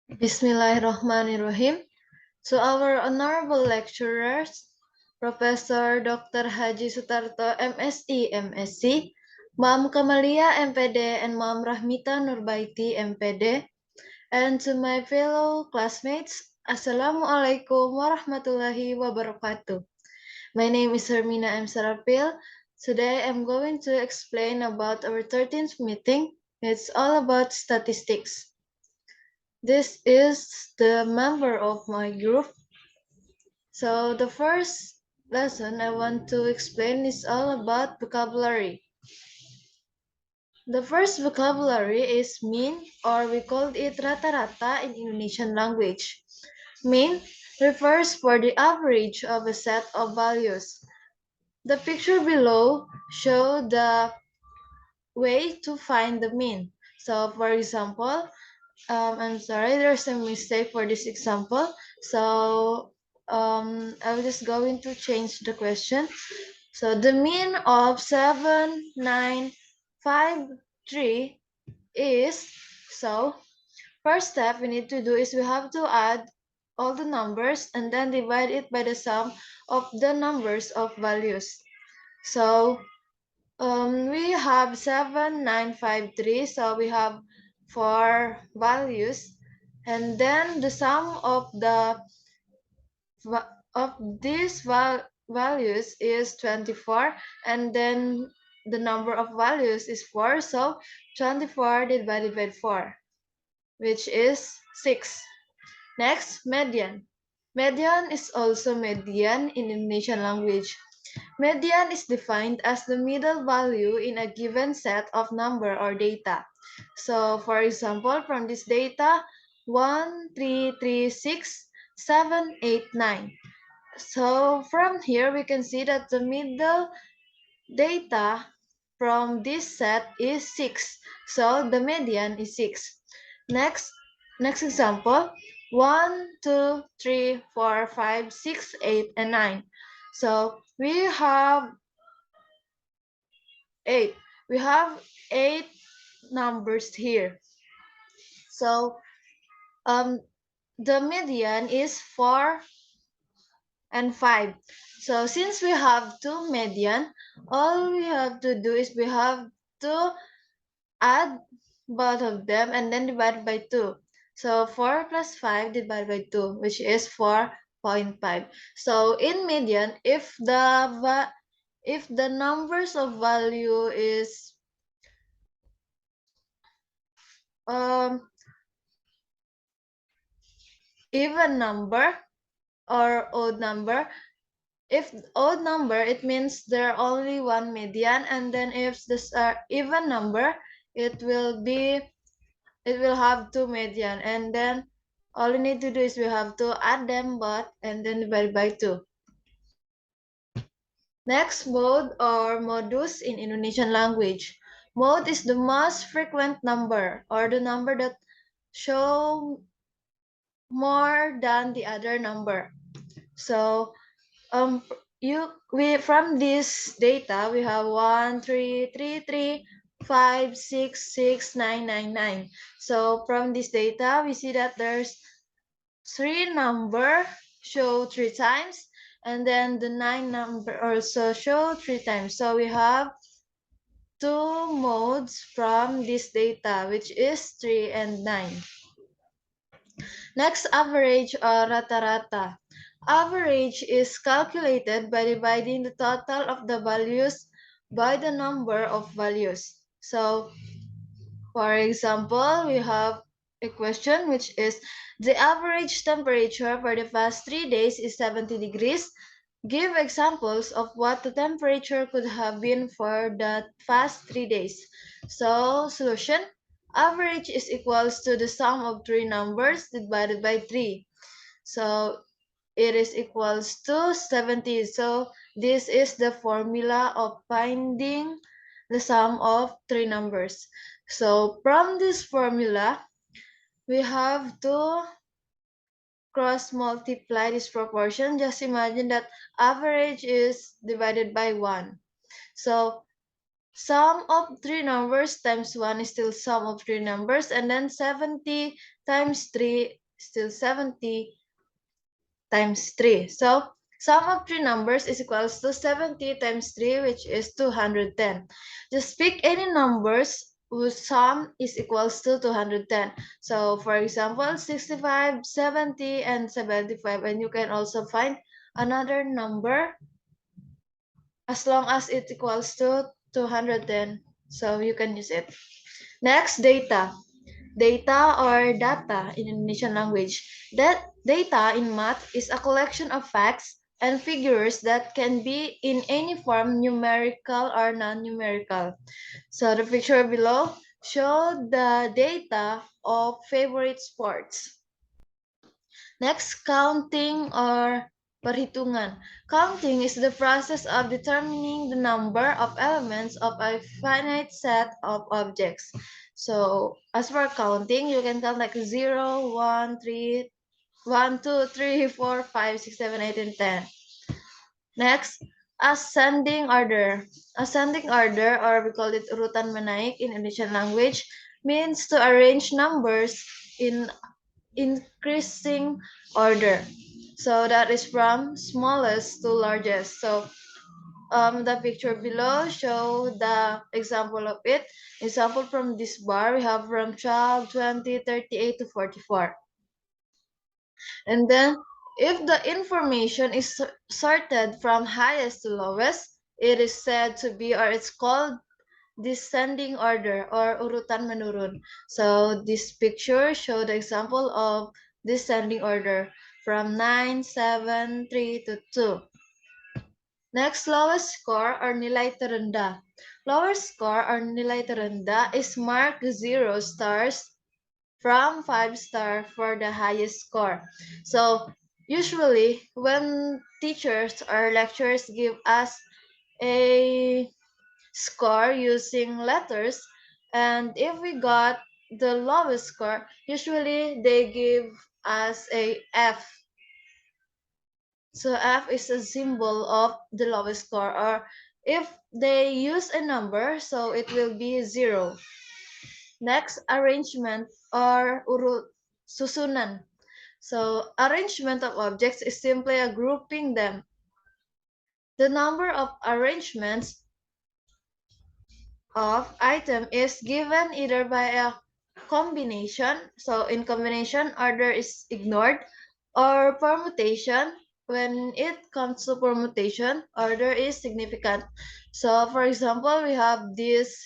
Bismillahirrahmanirrahim. To our honorable lecturers, Professor Dr. Haji Sutarto, MSI, MSc, Ma'am Kamalia, MPD, and Ma'am Rahmita Nurbaiti, MPD, and to my fellow classmates, Assalamualaikum warahmatullahi wabarakatuh. My name is Hermina M. Sarapil. Today I'm going to explain about our 13th meeting. It's all about statistics. This is the member of my group. So the first lesson I want to explain is all about vocabulary. The first vocabulary is mean, or we call it rata-rata in Indonesian language. Mean refers for the average of a set of values. The picture below show the way to find the mean. So for example, I'm sorry, there's a mistake for this example. So I'm just going to change the question. So the mean of 7953 is, so first step we need to do is we have to add all the numbers and then divide it by the sum of the numbers of values. So we have 7953, so we have four values, and then the sum of these values is 24, and then the number of values is 4, so 24 divided by 4, which is 6. Next, median. Median is also median in Indonesian language. Median is defined as the middle value in a given set of number or data. So, for example, from this data, 1, 3, 3, 6, 7, 8, 9. So, from here, we can see that the middle data from this set is 6. So, the median is 6. Next, next example, 1, 2, 3, 4, 5, 6, 8, and 9. So, we have 8. We have 8 numbers here. So the median is 4 and 5. So since we have two median, all we have to do is we have to add both of them and then divide by 2. So 4 plus 5 divided by 2, which is 4.5. So in median, if the numbers of value is um even number or odd number. If odd number, it means there are only one median, and then if this are even number, it will have two median, and then all you need to do is we have to add them both and then divide by 2. Next, mode or modus in Indonesian language. Mode is the most frequent number or the number that show more than the other number. So um we from this data we have 1 3 3 3 5 6 6 9 9 9. So from this data we see that there's three number show three times, and then the 9 number also show three times. So we have two modes from this data, which is 3 and 9. Next, average or rata-rata. Average is calculated by dividing the total of the values by the number of values. So, for example, we have a question which is the average temperature for the past 3 days is 70 degrees. Give examples of what the temperature could have been for the past 3 days. So, solution, average is equals to the sum of three numbers divided by 3. So, it is equals to 70. So, this is the formula of finding the sum of three numbers. So, from this formula, we have to cross multiply this proportion. Just imagine that average is divided by 1. So Sum of three numbers times 1 is still sum of three numbers, and then 70 times 3 is still 70 times 3. So sum of three numbers is equals to 70 times 3, which is 210. Just pick any numbers whose sum is equals to 210. So for example, 65, 70, and 75. And you can also find another number as long as it equals to 210. So you can use it. Next, data. Data or data in Indonesian language. That data in math is a collection of facts and figures that can be in any form, numerical or non-numerical. So the picture below show the data of favorite sports. Next, counting or perhitungan. Counting is the process of determining the number of elements of a finite set of objects. So, as for counting, you can count like 0, 1, 3, 1, 2, 3, 4, 5, 6, 7, 8, and 10. Next, ascending order. Ascending order, or we call it urutan menaik in Indonesian language, means to arrange numbers in increasing order. So that is from smallest to largest. So the picture below show the example of it. Example from this bar, we have from 12, 20, 38 to 44. And then if the information is sorted from highest to lowest, it is said to be, or it's called descending order or urutan menurun. So this picture show the example of descending order from 9, 7, 3 to 2. Next, lowest score or nilai terendah. Lowest score or nilai terendah is marked 0 stars from 5 star for the highest score. So usually when teachers or lecturers give us a score using letters, and if we got the lowest score, usually they give us a F. So F is a symbol of the lowest score, or if they use a number, so it will be 0. Next, arrangement or urut susunan. So arrangement of objects is simply a grouping them. The number of arrangements of item is given either by a combination, so in combination order is ignored, or permutation. When it comes to permutation, order is significant. So for example, we have this: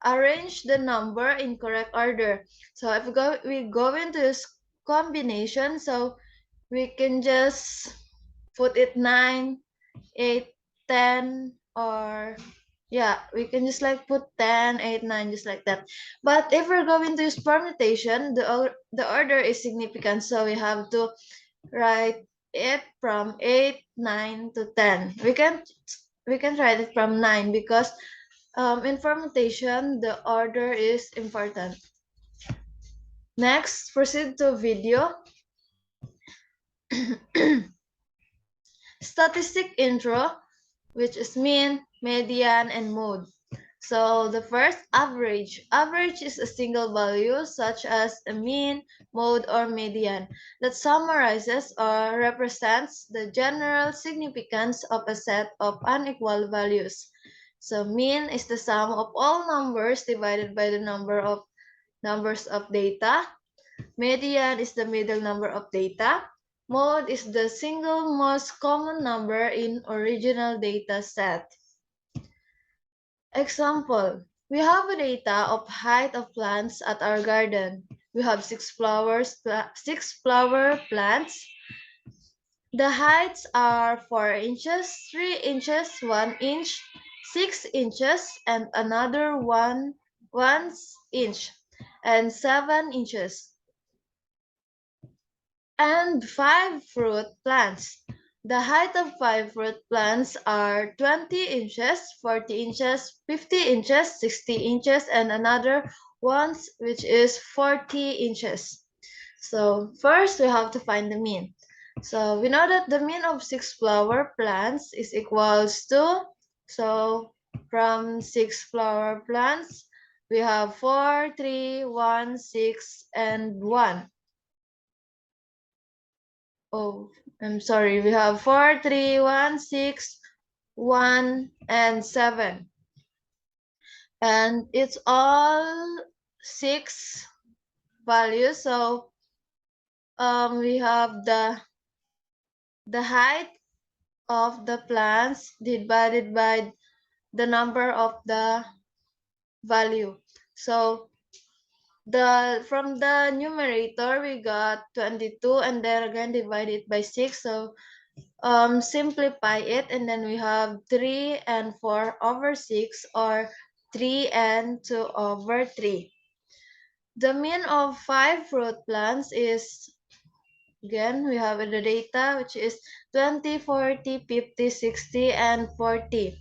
arrange the number in correct order. So if we go into this combination, so we can just put it 9, 8, 10, or yeah, we can just like put 10, 8, 9, just like that. But if we're going to use permutation, the order is significant, so we have to write it from 8, 9 to 10. We can write it from 9 because in permutation the order is important. Next, proceed to video. Statistic intro, which is mean, median, and mode. So the first, average. Average is a single value such as a mean, mode, or median that summarizes or represents the general significance of a set of unequal values. So mean is the sum of all numbers divided by the number of numbers of data. Median is the middle number of data. Mode is the single most common number in original data set. Example, we have a data of height of plants at our garden. We have six flower plants. The heights are 4 inches, 3 inches, 1 inch, 6 inches, and another 1 inch, and 7 inches. And 5 fruit plants. The height of 5 fruit plants are 20 inches, 40 inches, 50 inches, 60 inches, and another ones which is 40 inches. So first we have to find the mean. So we know that the mean of 6 flower plants is equals to, so From 6 flower plants, we have 4, 3, 1, 6, and 1. Oh, I'm sorry. We have 4, 3, 1, 6, 1, and 7. And it's all 6 values. So we have the height of the plants divided by the number of the value. So from the numerator we got 22 and then again divide it by 6. So simplify it and then we have 3 and 4 over 6 or 3 and 2 over 3. The mean of 5 fruit plants is, again, we have the data, which is 20, 40, 50, 60, and 40.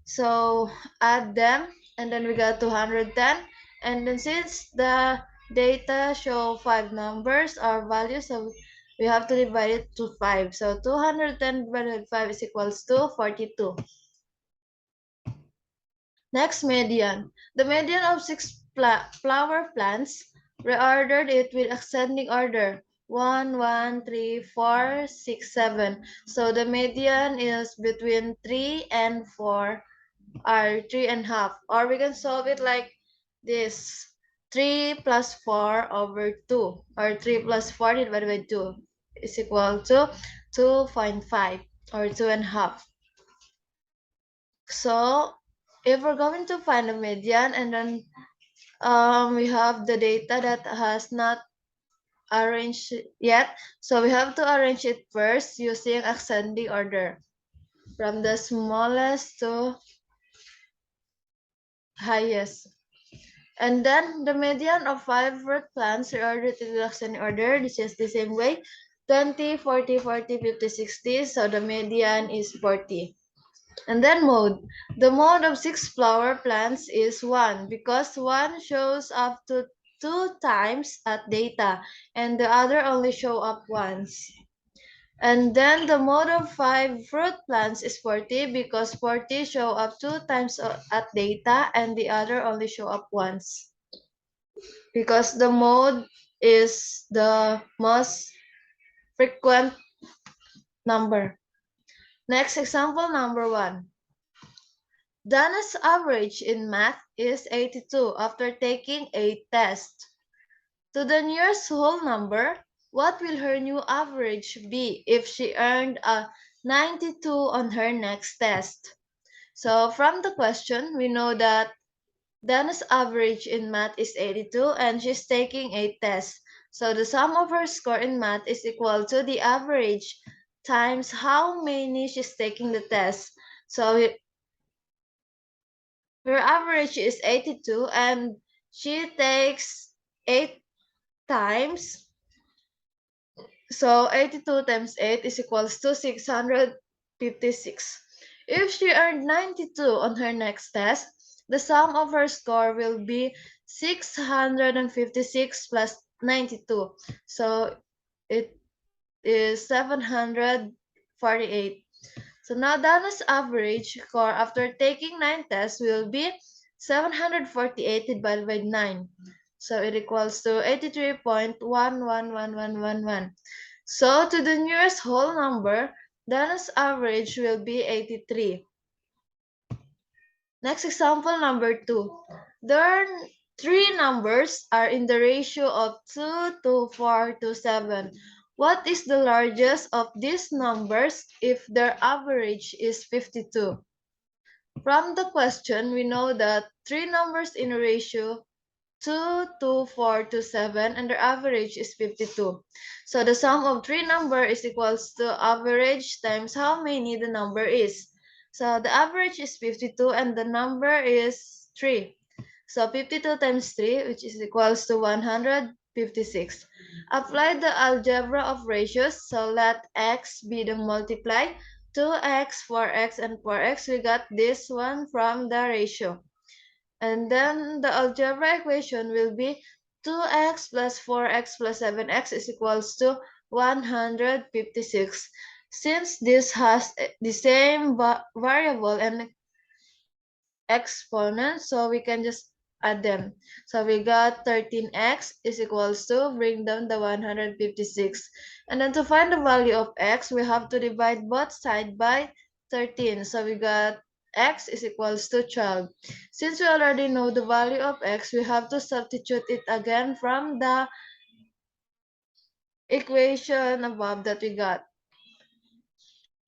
So add them, and then we got 210. And then since the data show 5 numbers or values, so we have to divide it to 5. So 210 divided by 5 is equals to 42. Next, median. The median of 6 flower plants, reordered it with ascending order. 1, 1, 3, 4, 6, 7. So the median is between 3 and 4, or 3 and a half. Or we can solve it like this. 3 plus 4 over 2. Or 3 plus 4 divided by 2 is equal to 2.5 or 2 and a half. So if we're going to find a median and then we have the data that has not arranged yet, so we have to arrange it first using ascending order from the smallest to highest. And then the median of 5 fruit plants reordered in the ascending order. This is the same way. 20, 40, 40, 50, 60. So the median is 40. And then mode. The mode of 6 flower plants is 1 because 1 shows up to 2 times at data and the other only show up once. And then the mode of 5 fruit plants is 40 because 40 show up 2 times at data and the other only show up once. Because the mode is the most frequent number. Next, example number 1. Dana's average in math is 82 after taking 8 tests. To the nearest whole number, what will her new average be if she earned a 92 on her next test? So from the question, we know that Dana's average in math is 82 and she's taking 8 tests. So the sum of her score in math is equal to the average times how many she's taking the test. So her average is 82 and she takes 8 times. So 82 times 8 is equals to 656. If she earned 92 on her next test, the sum of her score will be 656 plus 92. So it is 748. So now Dana's average score after taking 9 tests will be 748 divided by 9. So it equals to 83.111111. So to the nearest whole number, Dana's average will be 83. Next example number 2. There are 3 numbers are in the ratio of 2 to 4 to 7. What is the largest of these numbers if their average is 52? From the question, we know that 3 numbers in a ratio 2 to 4 to 7 and their average is 52. So the sum of 3 number is equals to average times how many the number is. So the average is 52 and the number is 3. So 52 times 3, which is equals to 156. Apply the algebra of ratios. So let x be the multiply. 2x, 4x, and 4x. We got this one from the ratio. And then the algebra equation will be 2x plus 4x plus 7x is equals to 156. Since this has the same variable and exponents, so we can just add them. So we got 13x is equals to, bring down the 156. And then to find the value of x, we have to divide both sides by 13. So we got x is equals to 12. Since we already know the value of x, we have to substitute it again from the equation above that we got.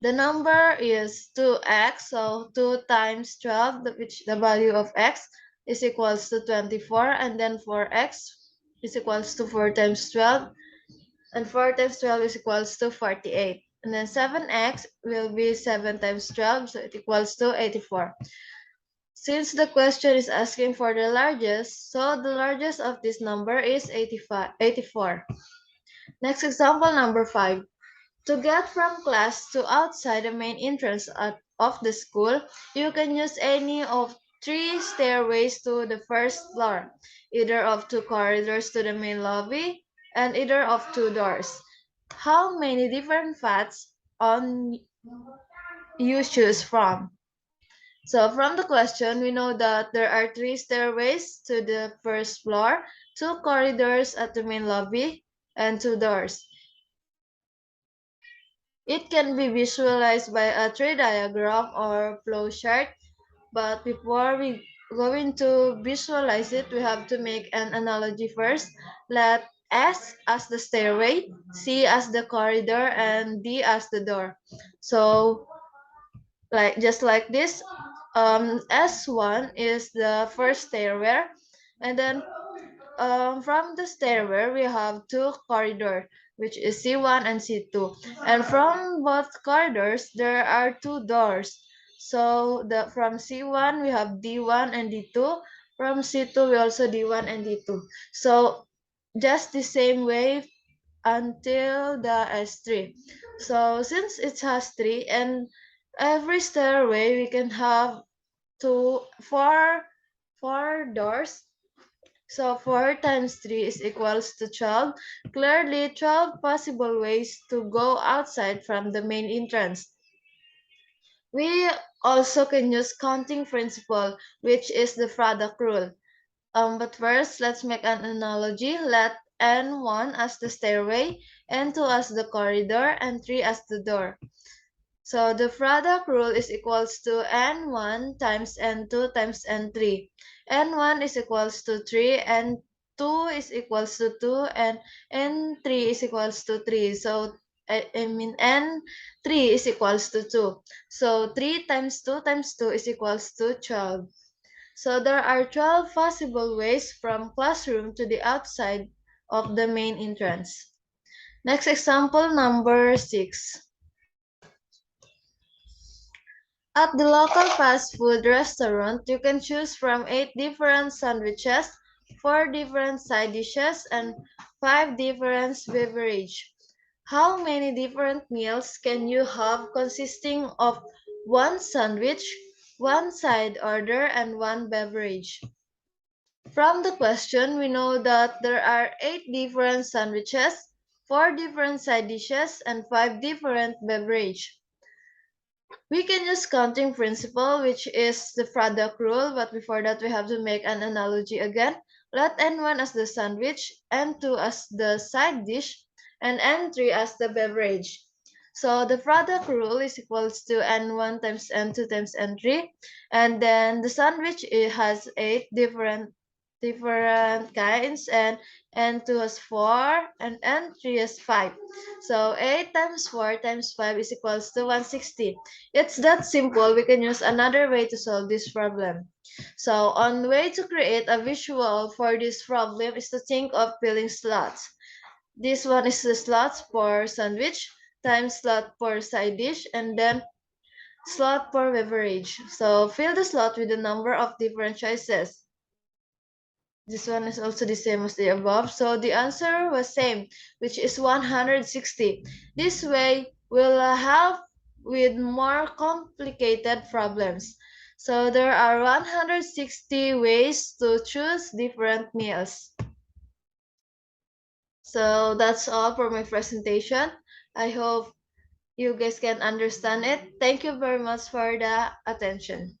The number is 2x, so 2 times 12, which the value of x is equals to 24, and then 4x is equals to 4 times 12, and 4 times 12 is equals to 48. And then 7x will be 7 times 12, so it equals to 84. Since the question is asking for the largest, so the largest of this number is 84. Next example, number 5. To get from class to outside the main entrance of the school, you can use any of 3 stairways to the first floor, either of 2 corridors to the main lobby, and either of 2 doors. How many different paths on you choose from? So from the question, we know that there are 3 stairways to the first floor, 2 corridors at the main lobby, and 2 doors. It can be visualized by a tree diagram or flow chart, but before we go into visualize it, we have to make an analogy first. Let S as the stairway, C as the corridor, and D as the door. So, like just like this, S1 is the first stairway, and then from the stairway, we have 2 corridors, which is C1 and C2. And from both corridors, there are 2 doors. So from C1, we have D1 and D2. From C2, we also D1 and D2. So just the same way until the S3. So since it has 3, and every stairway, we can have four doors, so 4 times 3 is equals to 12. Clearly, 12 possible ways to go outside from the main entrance. We also can use counting principle, which is the product rule. But first, let's make an analogy. Let N1 as the stairway, N2 as the corridor, and 3 as the door. So the product rule is equals to N1 times N2 times N3. N1 is equals to 3, N2 is equals to 2, and N3 is equals to 3. So I mean N3 is equals to 2. So 3 times 2 is equals to 12. So there are 12 possible ways from classroom to the outside of the main entrance. Next example, number 6. At the local fast food restaurant, you can choose from 8 different sandwiches, 4 different side dishes, and 5 different beverages. How many different meals can you have consisting of 1 sandwich, 1 side order, and 1 beverage? From the question, we know that there are 8 different sandwiches, 4 different side dishes, and 5 different beverages. We can use counting principle, which is the product rule, but before that we have to make an analogy again. Let N1 as the sandwich, N2 as the side dish, and N3 as the beverage. So the product rule is equals to N1 times N2 times N3, and then the sandwich it has 8 different kinds, and N2 has 4, and N3 has 5. So 8 times 4 times 5 is equals to 160. It's that simple. We can use another way to solve this problem. So on way to create a visual for this problem is to think of filling slots. This one is the slots for sandwich times slot for side dish, and then slot for beverage. So fill the slot with the number of different choices. This one is also the same as the above. So the answer was same, which is 160. This way will help with more complicated problems. So there are 160 ways to choose different meals. So that's all for my presentation. I hope you guys can understand it. Thank you very much for the attention.